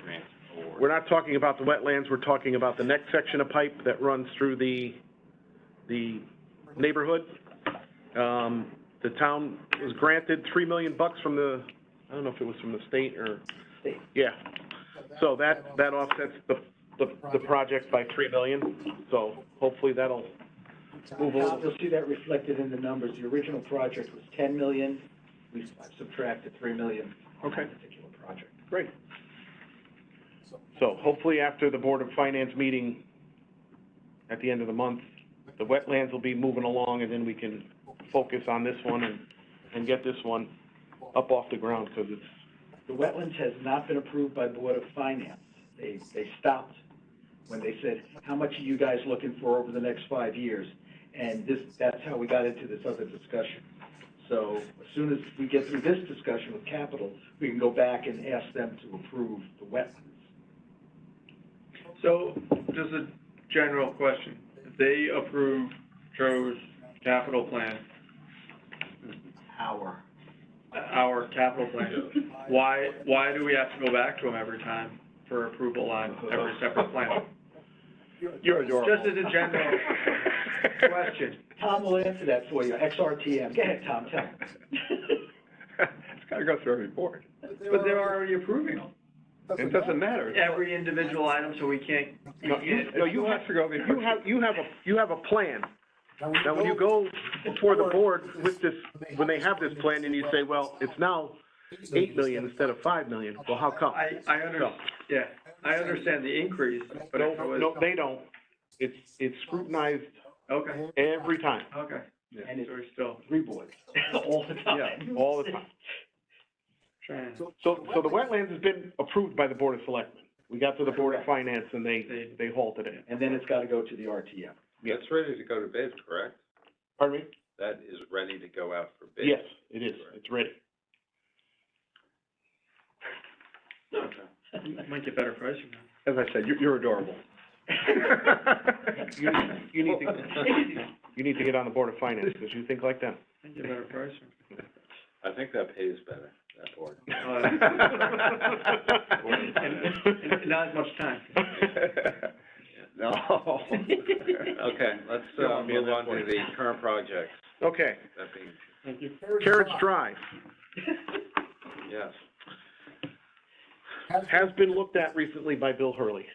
grant award. we're not talking about the wetlands, we're talking about the next section of pipe that runs through the neighborhood. The town was granted $3 million from the, I don't know if it was from the state or. State. Yeah, so that offsets the project by $3 million, so hopefully that'll move a little. You'll see that reflected in the numbers. The original project was 10 million. We subtracted 3 million from Okay. that particular project. Great. So hopefully after the Board of Finance meeting at the end of the month, the wetlands will be moving along and then we can focus on this one and get this one up off the ground, because it's. The wetlands has not been approved by Board of Finance. They stopped when they said, how much are you guys looking for over the next 5 years? And that's how we got into this other discussion. So as soon as we get through this discussion with capital, we can go back and ask them to approve the wetlands. So, just a general question. If they approve Joe's capital plan, our capital plan, why do we have to go back to them every time for approval on every separate plan? You're adorable. Just as a general question, Tom will answer that for you, XRTM. Go ahead, Tom, tell him. It's gotta go through every board. But they're already approving them, It doesn't matter. every individual item, so we can't, No, you have to go, you have a plan. Now, when you go before the board with this, when they have this plan and you say, well, it's now 8 million instead of 5 million, well, how come? I understand the increase, but if it was. No, they don't. It's scrutinized Okay, every time, okay. And it's So we're still three boards, all the time. all the time. trying. So the wetlands has been approved by the Board of Selectmen. We got to the Board of Finance and they halted it. And then it's gotta go to the RTM. That's ready to go to bid, correct? Pardon me? That is ready to go out for bid? Yes, it is. It's ready. Might get better pricing now. As I said, you're adorable. You need to get on the Board of Finance because you think like them. Might get better pricing. I think that pays better, that board. And not as much time. No. Okay, let's, move on to the current projects, Okay, that being, Thank you. Carriage Drive yes. has been looked at recently by Bill Hurley.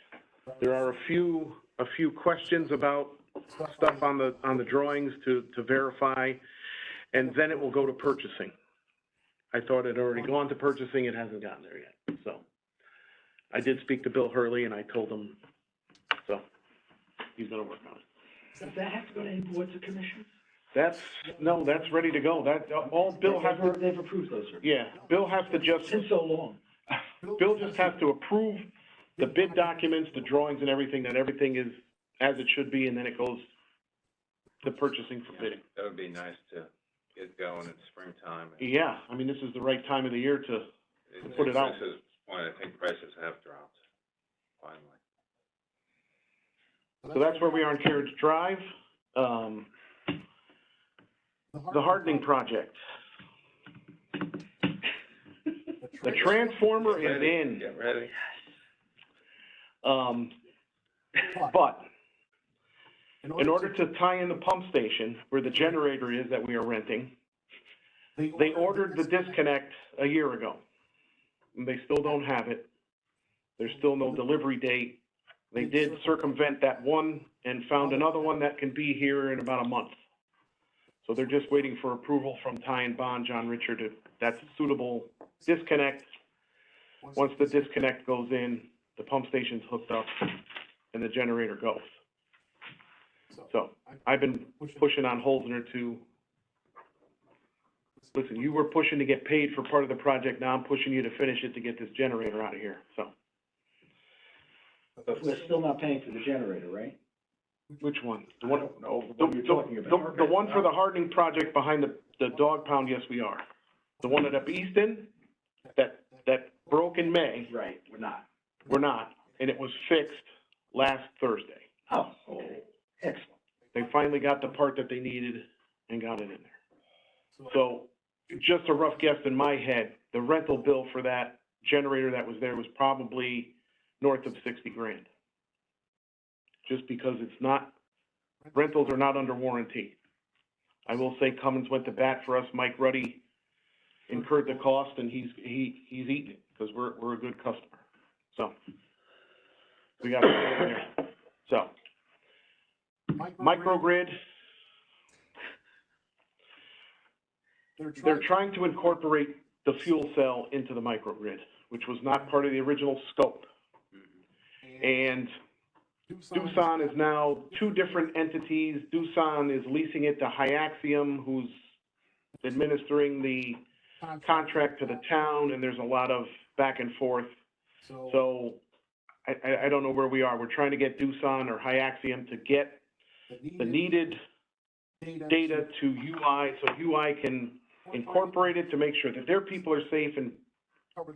There are a few questions about stuff on the drawings to verify, and then it will go to purchasing. I thought it had already gone to purchasing, it hasn't gotten there yet, so. I did speak to Bill Hurley and I told him, so, he's gonna work on it. Does that have to go to any boards or commissions? That's ready to go, all Bill has to, They've approved those, sir. yeah, Bill has to It's just, been so long. Bill just has to approve the bid documents, the drawings and everything, that everything is as it should be, and then it goes to purchasing for bidding. That would be nice to get going in springtime. Yeah, I mean, this is the right time of the year to put it out. This is when I think prices have dropped, finally. So that's where we are on Carriage Drive. The hardening project. The transformer is in. Get ready. But in order to tie in the pump station where the generator is that we are renting, they ordered the disconnect a year ago. And they still don't have it. There's still no delivery date. They did circumvent that one and found another one that can be here in about a month. So they're just waiting for approval from Ty and Bond, John Richard, that's a suitable disconnect. Once the disconnect goes in, the pump station's hooked up and the generator goes. So I've been pushing on Holzner to, listen, you were pushing to get paid for part of the project, now I'm pushing you to finish it to get this generator out of here, so. But we're still not paying for the generator, right? Which one? The one, No, the one you're talking about. the one for the hardening project behind the dog pound, yes, we are. The one at up Easton, that broke in May, Right, we're not. we're not, and it was fixed last Thursday. Oh, excellent. They finally got the part that they needed and got it in there. So, just a rough guess in my head, the rental bill for that generator that was there was probably north of 60 grand. Just because it's not, rentals are not under warranty. I will say Cummins went to bat for us. Mike Ruddy incurred the cost and he's eating it because we're a good customer. So, we got it over there. So, microgrid, they're trying to incorporate the fuel cell into the microgrid, which was not part of the original scope. And Doosan is now two different entities. Doosan is leasing it to Hyaxium, who's administering the contract to the town, and there's a lot of back and forth. So I don't know where we are. We're trying to get Doosan or Hyaxium to get the needed data to UI, so UI can incorporate it to make sure that their people are safe and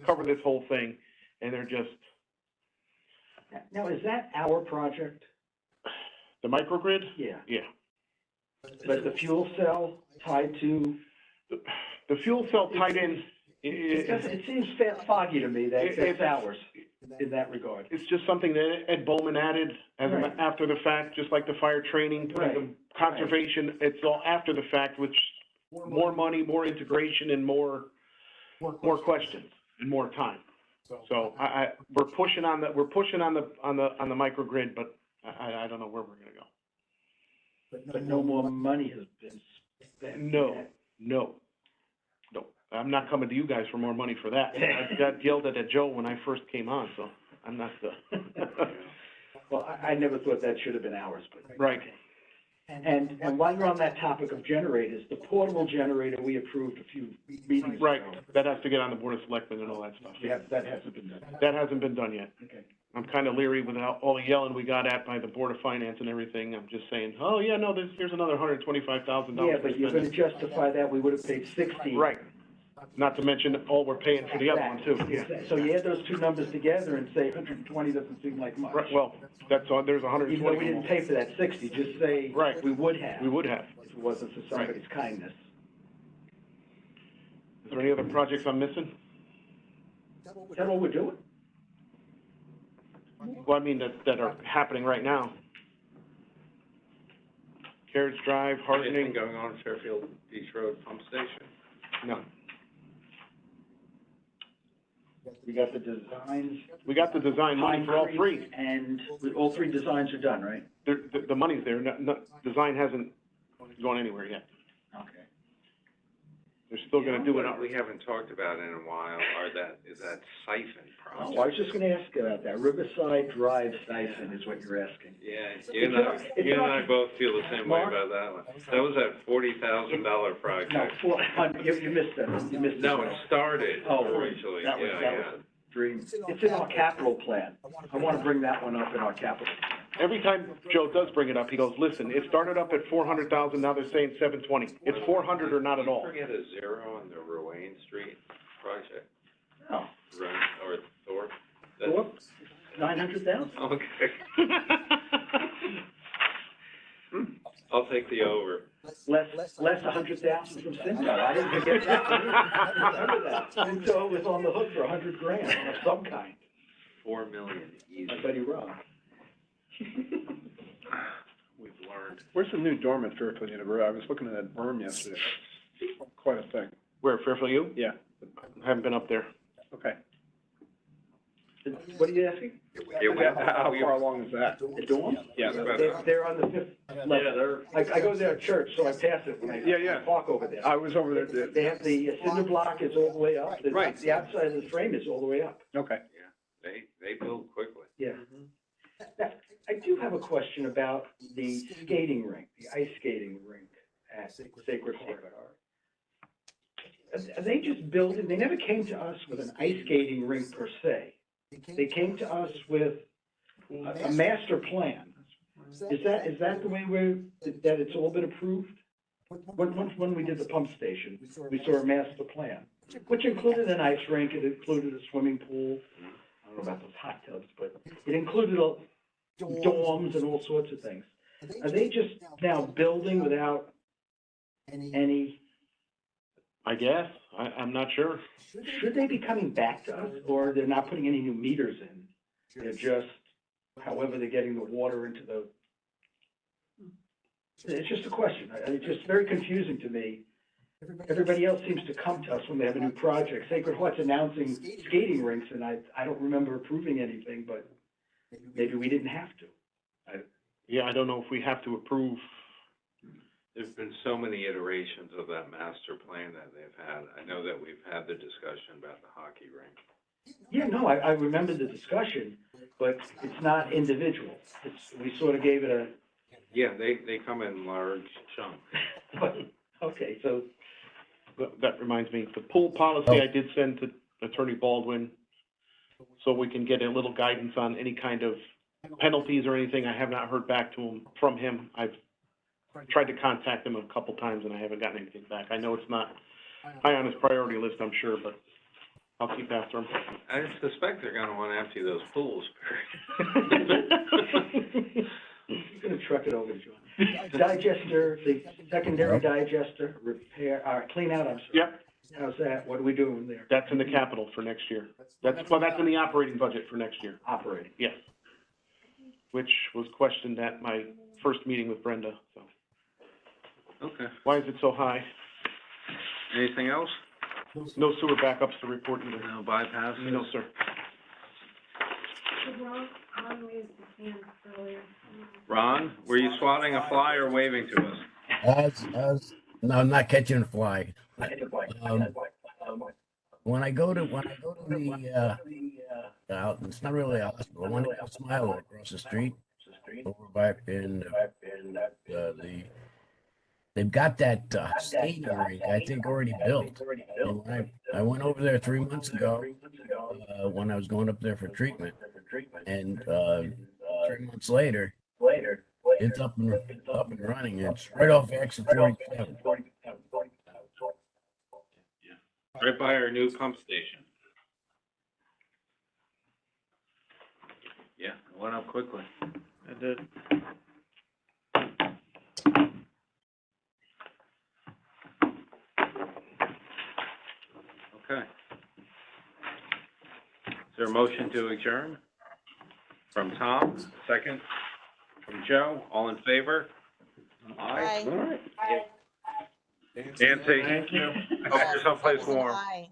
cover this whole thing, and they're just... Now, is that our project? The microgrid? Yeah. Yeah. But the fuel cell tied to, The fuel cell tied in, It seems foggy to me that it's ours in that regard. it's just something that Ed Bowman added as Right. after the fact, just like the fire training, putting the conservation, it's all after the fact, which more money, more integration, and more questions and more time. So we're pushing on the microgrid, but I don't know where we're gonna go. But no more money has been spent. No. I'm not coming to you guys for more money for that. I got yelled at Joe when I first came on, so I'm not the. Well, I never thought that should have been ours, but. Right. And while you're on that topic of generators, the portable generator we approved a few meetings ago. Right, that has to get on the Board of Selectmen and all that stuff. That hasn't been done. That hasn't been done yet. Okay. I'm kinda leery with all the yelling we got at by the Board of Finance and everything. I'm just saying, oh, yeah, no, here's another $125,000. Yeah, but you're gonna justify that, we would have paid 60. Right, not to mention all we're paying for the other one too. Exactly. So you add those two numbers together and say 120 doesn't seem like much. Right, well, that's all, there's Even though we 120. didn't pay for that 60, just say. Right. We would have. We would have. If it wasn't for somebody's kindness. Is there any other projects I'm missing? Is that all we're doing? Well, I mean, that are happening right now. Carriage Drive, Anything hardening, going on at Fairfield Beach Road Pump Station? no. We got the designs. We got the design money for all three. And all three designs are done, right? The money's there, design hasn't gone anywhere yet. Okay. They're still gonna do it. What we haven't talked about in a while is that siphon project. Oh, I was just gonna ask about that. Riverside Drive siphon is what you're asking. Yeah, you and I both feel the same way about that one. That was a $40,000 project. No, you missed that. You missed it. No, it started Oh, originally, that was a dream. It's in our capital plan. I wanna bring that one up in our capital. Every time Joe does bring it up, he goes, listen, it started up at 400,000, now they're saying 720. It's 400 or not at all. Forget a zero on the Ruane Street project, Oh, or Thorpe. Thorpe, 900,000? Okay. I'll take the over. Less 100,000 from Cinto. I didn't forget that. I remember that. Cinto was on the hook for $100,000 of some kind. 4 million, easy. I bet he wrong. We've learned. Where's the new dorm at Fairfield University? I was looking at that berm yesterday. Quite a thing. Where, Fairfield U? Yeah, Haven't been up there. okay. What are you asking? How far along is that? The dorm? Yeah. They're on the fifth level. I go there at church, so I pass it when I Yeah. walk over there. I was over there, They have the cinder block is all the way up. Right. The outside of the frame is all the way up. okay. They build quickly. Yeah. Now, I do have a question about the skating rink, the ice skating rink at Sacred Heart. Are they just building, they never came to us with an ice skating rink per se. They came to us with a master plan. Is that the way that it's all been approved? When we did the pump station, we saw a master plan, which included an ice rink, it included a swimming pool. I don't know about those hot tubs, but it included dorms and all sorts of things. Are they just now building without any? I guess, I'm not sure. Should they be coming back to us, or they're not putting any new meters in? They're just, however they're getting the water into the. It's just a question. It's just very confusing to me. Everybody else seems to come to us when they have a new project. Sacred Heart's announcing skating rinks, and I don't remember approving anything, but maybe we didn't have to. Yeah, I don't know if we have to approve. There's been so many iterations of that master plan that they've had. I know that we've had the discussion about the hockey rink. Yeah, no, I remember the discussion, but it's not individual. We sort of gave it a, Yeah, they come in large chunks. but, okay, so, That reminds me, the pool policy I did send to Attorney Baldwin, so we can get a little guidance on any kind of penalties or anything. I have not heard back from him. I've tried to contact him a couple times and I haven't gotten anything back. I know it's not high on his priority list, I'm sure, but I'll keep after him. I suspect they're gonna wanna empty those pools. I'm gonna truck it over to John. Digester, the secondary digester repair, clean out, I'm sorry. Yep, How's that? What are we doing there? That's in the capital for next year. That's in the operating budget for next year. Operating. Yes. Which was questioned at my first meeting with Brenda, so. Okay. Why is it so high? Anything else? No sewer backups to report either. No bypasses? No, sir. Ron raised his hand earlier. Ron, were you swatting a fly or waving to us? No, I'm not catching a fly. When I go to the, it's not really a hospital, I want to go to Smile across the street, over back in, they've got that, skating rink, I think, already built. And when I went over there 3 months ago, when I was going up there for treatment, and, 3 months later, it's up and running, it's right off exit 47. Right by our new pump station. Yeah, it went up quickly. I did. Okay. Is there a motion to adjourn? From Tom, second. From Joe, all in favor? Aye. All right. Nancy, Thank you. hope you're someplace warm. Aye.